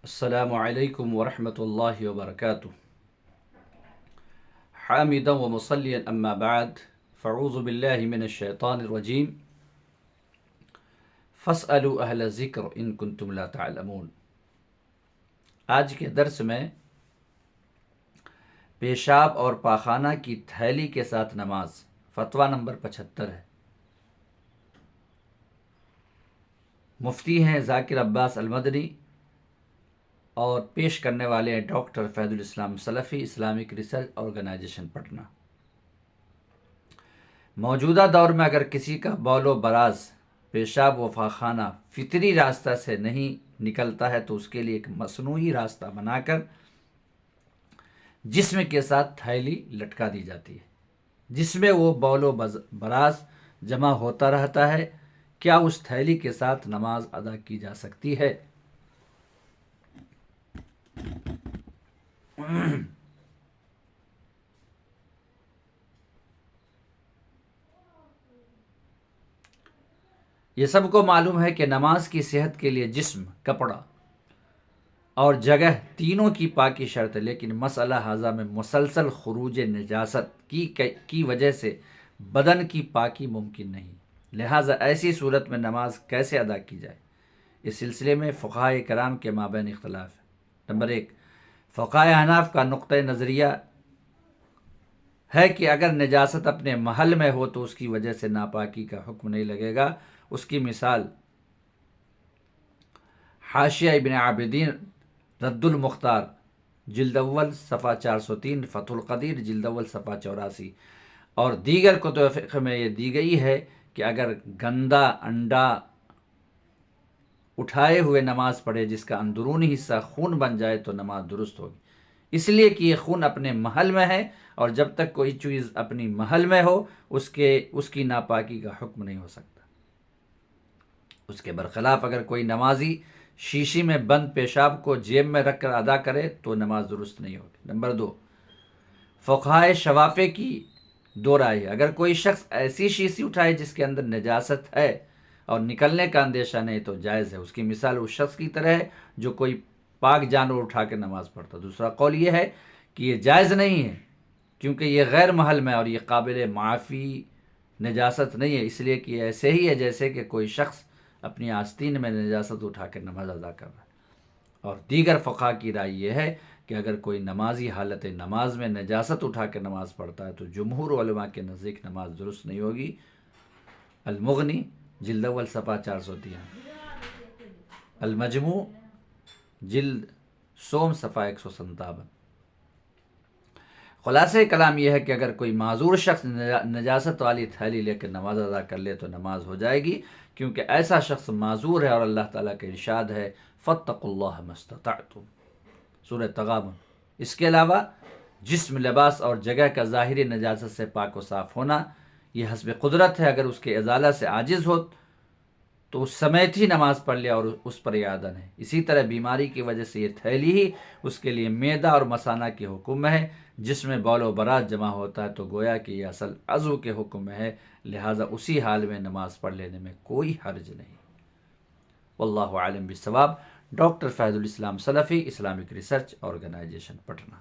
السلام علیکم ورحمۃ اللہ وبرکاتہ حامدا ومصلیا اما بعد فاعوذ باللہ من الشیطان الرجیم فاسألوا اہل الذکر ان کنتم لا تعلمون۔ آج کے درس میں پیشاب اور پاخانہ کی تھیلی کے ساتھ نماز، فتویٰ نمبر 75 ہے۔ مفتی ہیں ذاکر عباس المدنی اور پیش کرنے والے ہیں ڈاکٹر فیض الاسلام سلفی، اسلامک ریسرچ آرگنائزیشن پٹنہ۔ موجودہ دور میں اگر کسی کا بول و براز، پیشاب و پاخانہ فطری راستہ سے نہیں نکلتا ہے تو اس کے لیے ایک مصنوعی راستہ بنا کر جسم کے ساتھ تھیلی لٹکا دی جاتی ہے، جس میں وہ بول و براز جمع ہوتا رہتا ہے۔ کیا اس تھیلی کے ساتھ نماز ادا کی جا سکتی ہے؟ یہ سب کو معلوم ہے کہ نماز کی صحت کے لیے جسم، کپڑا اور جگہ تینوں کی پاکی شرط ہے، لیکن مسئلہ ھذا میں مسلسل خروج نجاست کی وجہ سے بدن کی پاکی ممکن نہیں، لہٰذا ایسی صورت میں نماز کیسے ادا کی جائے؟ اس سلسلے میں فقہائے کرام کے مابین اختلاف ہے۔ نمبر 1، فقہائے احناف کا نقطہ نظریہ ہے کہ اگر نجاست اپنے محل میں ہو تو اس کی وجہ سے ناپاکی کا حکم نہیں لگے گا۔ اس کی مثال حاشیہ ابن عابدین رد المختار جلد اول صفحہ 403، فتح القدیر جلد اول صفحہ 84 اور دیگر کتب فقہ میں یہ دی گئی ہے کہ اگر گندا انڈا اٹھائے ہوئے نماز پڑھے جس کا اندرونی حصہ خون بن جائے تو نماز درست ہوگی، اس لیے کہ یہ خون اپنے محل میں ہے، اور جب تک کوئی چیز اپنی محل میں ہو اس کی ناپاکی کا حکم نہیں ہو سکتا۔ اس کے برخلاف اگر کوئی نمازی شیشی میں بند پیشاب کو جیب میں رکھ کر ادا کرے تو نماز درست نہیں ہوگی۔ نمبر 2، فقہائے شوافع کی دو رائے ہے۔ اگر کوئی شخص ایسی شیشی اٹھائے جس کے اندر نجاست ہے اور نکلنے کا اندیشہ نہیں تو جائز ہے۔ اس کی مثال اس شخص کی طرح ہے جو کوئی پاک جانور اٹھا کے نماز پڑھتا۔ دوسرا قول یہ ہے کہ یہ جائز نہیں ہے کیونکہ یہ غیر محل میں اور یہ قابل معافی نجاست نہیں ہے، اس لیے کہ یہ ایسے ہی ہے جیسے کہ کوئی شخص اپنی آستین میں نجاست اٹھا کے نماز ادا کر رہا ہے۔ اور دیگر فقہا کی رائے یہ ہے کہ اگر کوئی نمازی حالت نماز میں نجاست اٹھا کے نماز پڑھتا ہے تو جمہور علماء کے نزدیک نماز درست نہیں ہوگی۔ المغنی جلد اول صفحہ 403، المجموع جلد سوم صفحہ 157۔ خلاصہ کلام یہ ہے کہ اگر کوئی معذور شخص نجاست والی تھیلی لے کر نماز ادا کر لے تو نماز ہو جائے گی، کیونکہ ایسا شخص معذور ہے اور اللہ تعالیٰ کا ارشاد ہے فاتقوا اللہ ما استطعتم، سورہ تغابن۔ اس کے علاوہ جسم، لباس اور جگہ کا ظاہری نجاست سے پاک و صاف ہونا یہ حسب قدرت ہے۔ اگر اس کے ازالہ سے عاجز ہو تو اس سمیت ہی نماز پڑھ لیا اور اس پر اعادہ ہے۔ اسی طرح بیماری کی وجہ سے یہ تھیلی ہی اس کے لیے معدہ اور مثانہ کے حکم میں ہے، جس میں بول و براز جمع ہوتا ہے، تو گویا کہ یہ اصل عضو کے حکم میں ہے، لہٰذا اسی حال میں نماز پڑھ لینے میں کوئی حرج نہیں۔ واللہ عالم بالصواب۔ ڈاکٹر فیض الاسلام سلفی، اسلامک ریسرچ آرگنائزیشن پٹنہ۔